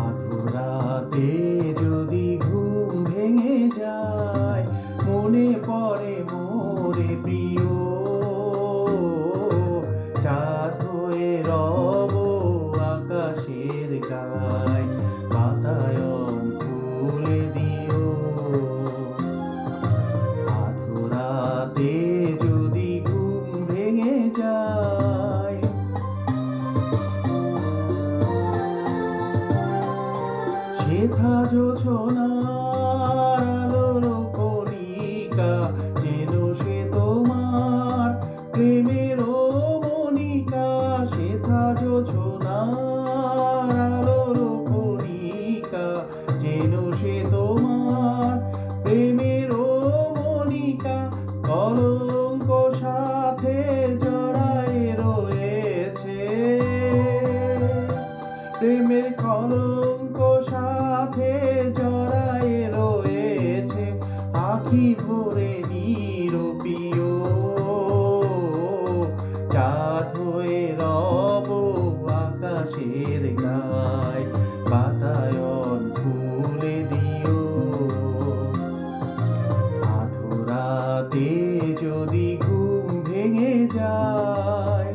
আধুরাতে যদি ঘুম ভেঙে যায়, মনে পড়ে মোরে প্রিয়। চাঁদ হয়ে রব আকাশের গায়, বাতায়ন খুলে দিও। আধুরাতে যদি ঘুম ভেঙে যায়, শেখা জোছনার আলোর কণিকা, যেন সে তোমার প্রেমের মনিকা। শেখা জোছনার আলোর কণিকা, যেন সে তোমার প্রেমের মনিকা। কলঙ্ক সাথে জড়ায় রয়েছে, প্রেমের কলঙ্ক সাথে জড়ায় রয়েছে। আখি ভরে নিরপিও, চাঁদ হয়ে রব আকাশের গায়, বাতায়ন খুলে দিও। আধুরাতে যদি ঘুম ভেঙে যায়,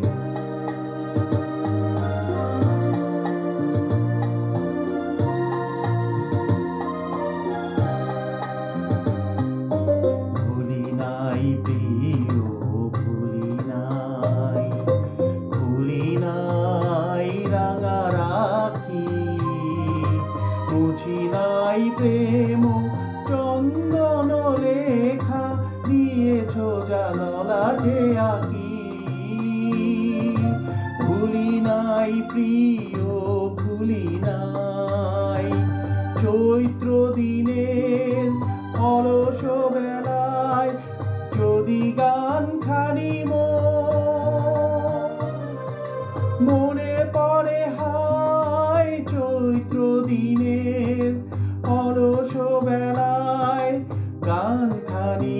ভুলি নাই প্রিয়, ভুলি নাই, খুলি নাই রাঙা রাখি। মুছি নাই প্রেম চন্দন লেখা, দিয়েছ জানালাতে আঁকি। ভুলি নাই প্রিয়, ভুলি নাই, চৈত্র দিনের অলস বেলায় যদি গান খানি মনে পড়ে হায়। চৈত্র দিনের অলস বেলায় গান খানি